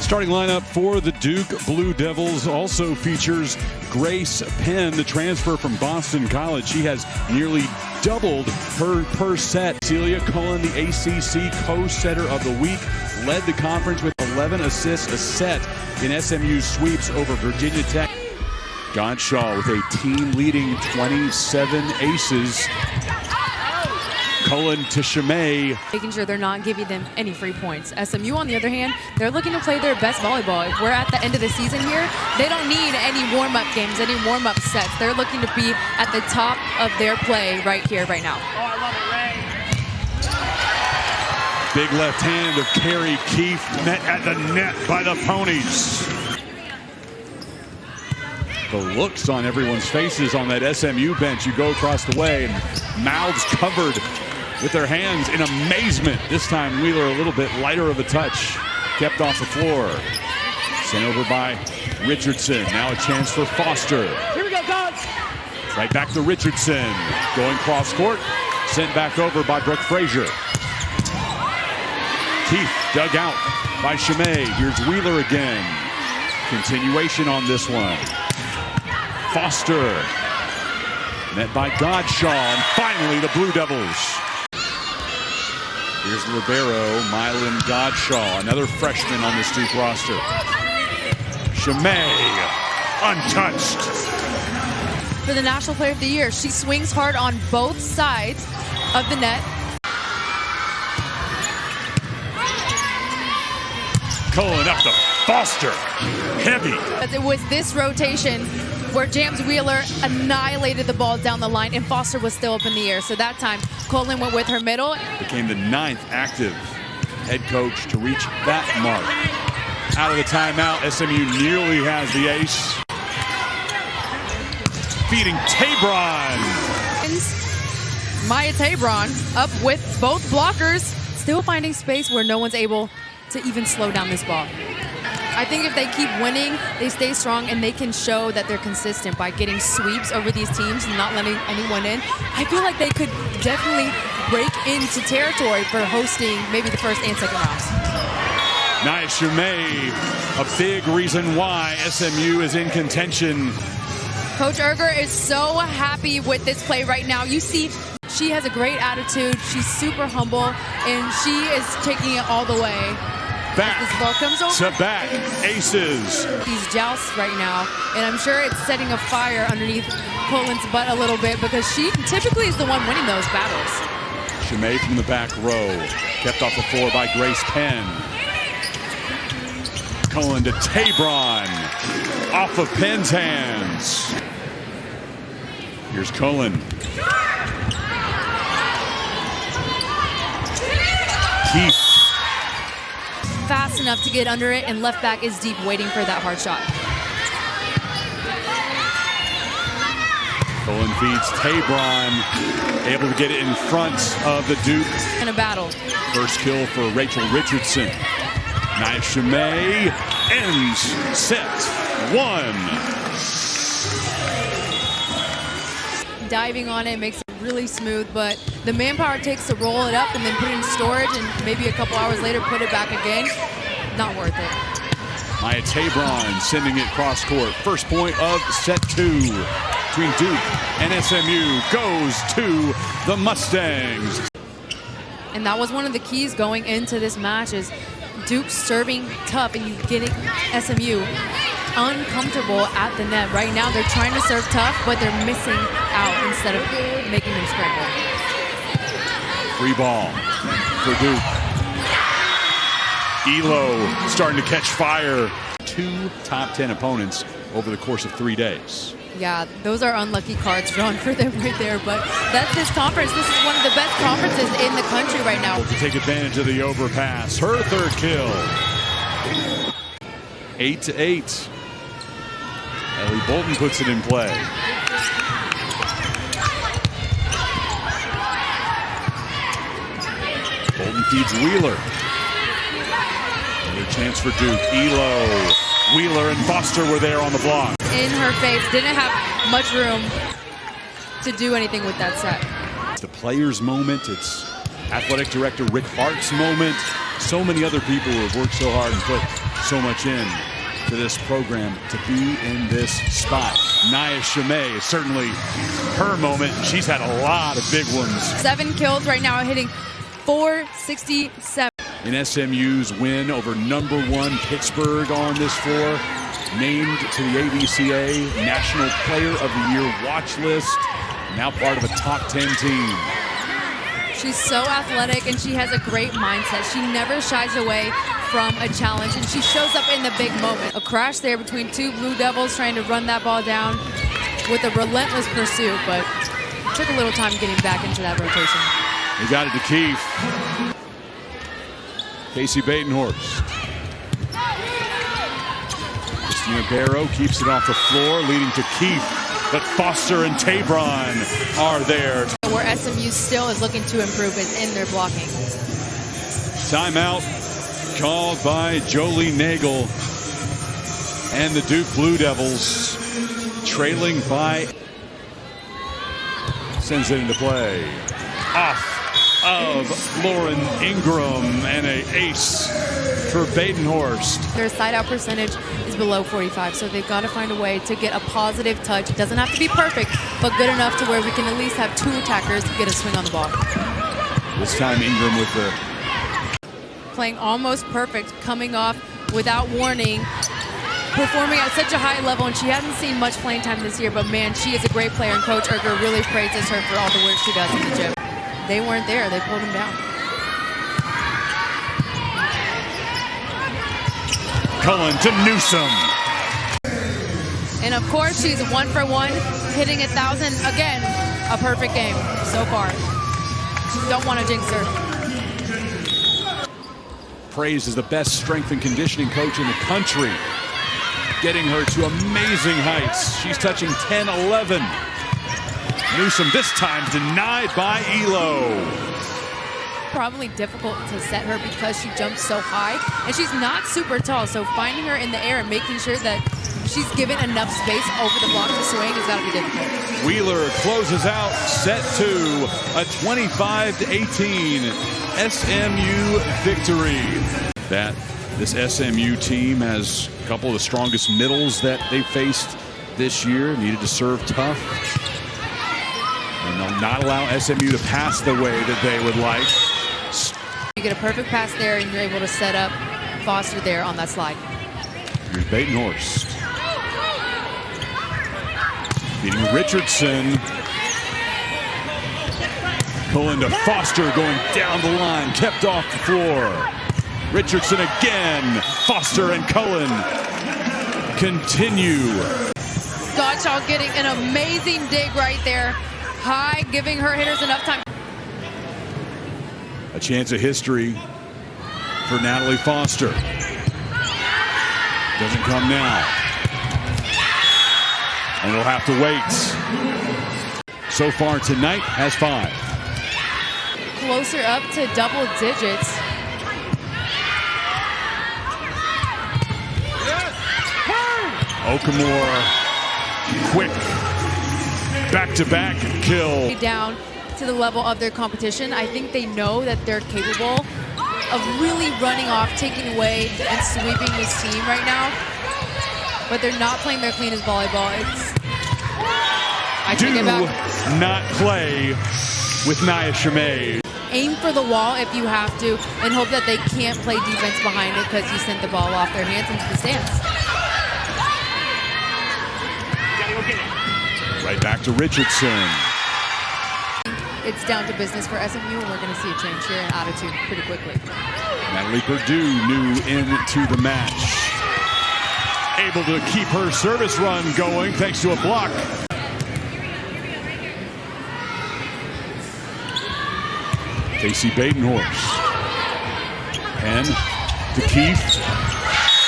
Starting lineup for the Duke Blue Devils also features Grace Penn, the transfer from Boston College. She has nearly doubled her per set. Celia Cullen, the ACC co-setter of the week, led the conference with 11 assists a set in SMU sweeps over Virginia Tech. Godshaw with a team-leading 27 aces. Cullen to Chimay. Making sure they're not giving them any free points. SMU, on the other hand, they're looking to play their best volleyball. If we're at the end of the season here, they don't need any warm-up games, any warm-up sets. They're looking to be at the top of their play right here, right now. Oh, I love it, Ray. Big left hand of Carrie Keefe, met at the net by the Ponies. The looks on everyone's faces on that SMU bench. You go across the way and mouths covered with their hands in amazement. This time Wheeler a little bit lighter of a touch, kept off the floor. Sent over by Richardson. Now a chance for Foster. Here we go, guys. Right back to Richardson. Going cross court. Sent back over by Brooke Frazier. Keefe dug out by Chimay. Here's Wheeler again. Continuation on this one. Foster. Met by Godshaw. And finally the Blue Devils. Here's the libero, Mylan Godshaw, another freshman on this Duke roster. Chimay, untouched. For the National Player of the Year, she swings hard on both sides of the net. Cullen up to Foster, heavy. It was this rotation where James Wheeler annihilated the ball down the line, and Foster was still up in the air. So that time, Cullen went with her middle. Became the 9th active head coach to reach that mark. Out of the timeout, SMU nearly has the ace. Feeding Tabron. Maya Tabron up with both blockers, still finding space where no one's able to even slow down this ball. I think if they keep winning, they stay strong, and they can show that they're consistent by getting sweeps over these teams and not letting anyone in. I feel like they could definitely break into territory for hosting maybe the first and second rounds. Nia Chimay, a big reason why SMU is in contention. Coach Erger is so happy with this play right now. You see, she has a great attitude. She's super humble, and she is taking it all the way. Back this ball comes over to back, aces. These jousts right now, and I'm sure it's setting a fire underneath Cullen's butt a little bit, because she typically is the one winning those battles. Chimay from the back row, kept off the floor by Grace Penn. Cullen to Tabron, off of Penn's hands. Here's Cullen. Keefe. Fast enough to get under it, and left back is deep, waiting for that hard shot. Cullen feeds Tabron, able to get it in front of the Duke. In a battle. First kill for Rachel Richardson. Nia Chimay ends set 1. Diving on it makes it really smooth, but the manpower it takes to roll it up and then put it in storage and maybe a couple hours later put it back again, not worth it. Maya Tabron sending it cross court. First point of set 2 between Duke and SMU goes to the Mustangs. And that was one of the keys going into this match, is Duke serving tough and you getting SMU uncomfortable at the net. Right now they're trying to serve tough, but they're missing out instead of making them scramble. Free ball for Duke. Elo starting to catch fire. 2 top 10 opponents over the course of 3 days. Yeah, those are unlucky cards drawn for them right there, but that's this conference. This is one of the best conferences in the country right now. To take advantage of the overpass. Her 3rd kill. 8-8. Ellie Bolton puts it in play. Bolton feeds Wheeler. Another chance for Duke. Elo, Wheeler, and Foster were there on the block. In her face, didn't have much room to do anything with that set. It's the players' moment. It's athletic director Rick Hart's moment. so many other people who have worked so hard and put so much in to this program to be in this spot. Nia Shimei is certainly her moment. She's had a lot of big ones. 7 kills right now, hitting .467. In SMU's win over #1 Pittsburgh on this floor, named to the ABCA National Player of the Year watch list, now part of a top 10 team. She's so athletic and she has a great mindset. She never shies away from a challenge and she shows up in the big moment. A crash there between 2 Blue Devils trying to run that ball down with a relentless pursuit, but it took a little time getting back into that rotation. They got it to Keefe. Casey Badenhorst. Christina Barrow keeps it off the floor, leading to Keefe, but Foster and Tabron are there. Where SMU still is looking to improve is in their blocking. Timeout called by Jolie Nagel and the Duke Blue Devils, trailing by. Sends it into play. Off of Lauren Ingram and an ace for Badenhorst. Their side out percentage is below 45, so they've got to find a way to get a positive touch. It doesn't have to be perfect, but good enough to where we can at least have 2 attackers get a swing on the ball. This time Ingram with the playing almost perfect, coming off without warning, performing at such a high level, and she hasn't seen much playing time this year, but man, she is a great player, and Coach Erger really praises her for all the work she does in the gym. They weren't there, they pulled him down. Cullen to Newsom. And of course, she's 1 for 1, hitting 1,000 again. A perfect game so far. Don't want to jinx her. Praised as the best strength and conditioning coach in the country, getting her to amazing heights. She's touching 10-11. Newsom this time denied by Elo. Probably difficult to set her because she jumps so high and she's not super tall, so finding her in the air and making sure that she's given enough space over the block to swing has got to be difficult. Wheeler closes out set 2, a 25-18 SMU victory. That this SMU team has a couple of the strongest middles that they faced this year, needed to serve tough. And they'll not allow SMU to pass the way that they would like. You get a perfect pass there and you're able to set up Foster there on that slide. Here's Badenhorst. Beating Richardson. Cullen to Foster going down the line, kept off the floor. Richardson again. Foster and Cullen continue. Gottschall getting an amazing dig right there. High, giving her hitters enough time. A chance of history for Natalie Foster. Doesn't come now. And it'll have to wait. So far tonight has 5. Closer up to double digits. Okamore, quick, back-to-back kill. Down to the level of their competition. I think they know that they're capable of really running off, taking away, and sweeping this team right now. But they're not playing their cleanest volleyball. Do not play with Nia Shimei. Aim for the wall if you have to, and hope that they can't play defense behind it because you sent the ball off their hands into the stands. Right back to Richardson. It's down to business for SMU, and we're going to see a change here in attitude pretty quickly. Natalie Purdue new into the match. Able to keep her service run going thanks to a block. Casey Badenhorst. And to Keefe.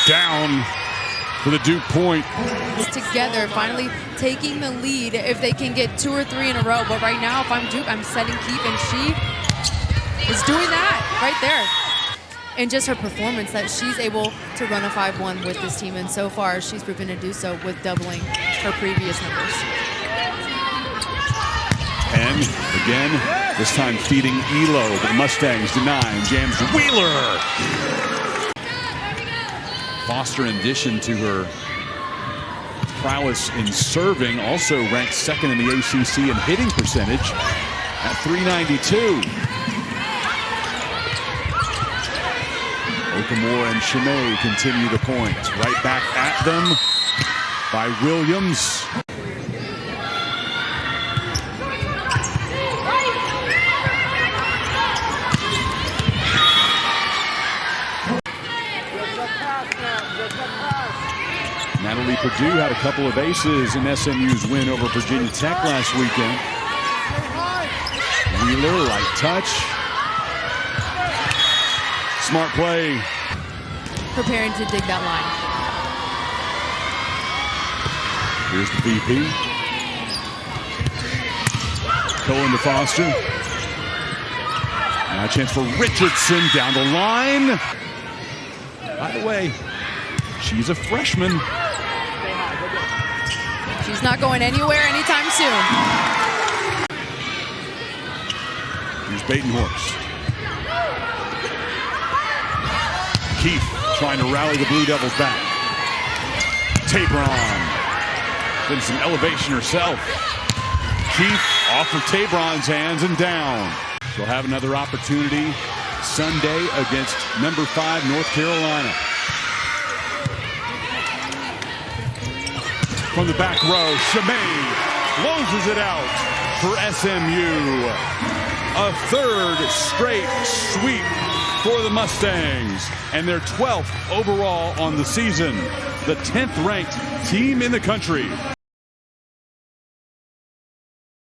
Down for the Duke point. Together, finally taking the lead if they can get 2 or 3 in a row. But right now, if I'm Duke, I'm setting Keefe, and she is doing that right there. And just her performance that she's able to run a 5-1 with this team, and so far she's proven to do so with doubling her previous numbers. And Again, this time feeding Elo, but the Mustangs deny. Jams Wheeler. Foster, in addition to her prowess in serving, also ranked second in the ACC in hitting percentage at .392. Okamura and Chimay continue the points. Right back at them by Williams. Natalie Perdue had a couple of aces in SMU's win over Virginia Tech last weekend. Wheeler, light touch. Smart play. Preparing to dig that line. Here's the VP. Cohen to Foster. Now a chance for Richardson down the line. By the way, she's a freshman. She's not going anywhere anytime soon. Here's Batenhorst. Keith trying to rally the Blue Devils back. Tabron. Getting some elevation herself. Keith off of Tabron's hands and down. She'll have another opportunity Sunday against number 5 North Carolina. From the back row, Chimay closes it out for SMU. A third straight sweep for the Mustangs, and their 12th overall on the season. The 10th ranked team in the country.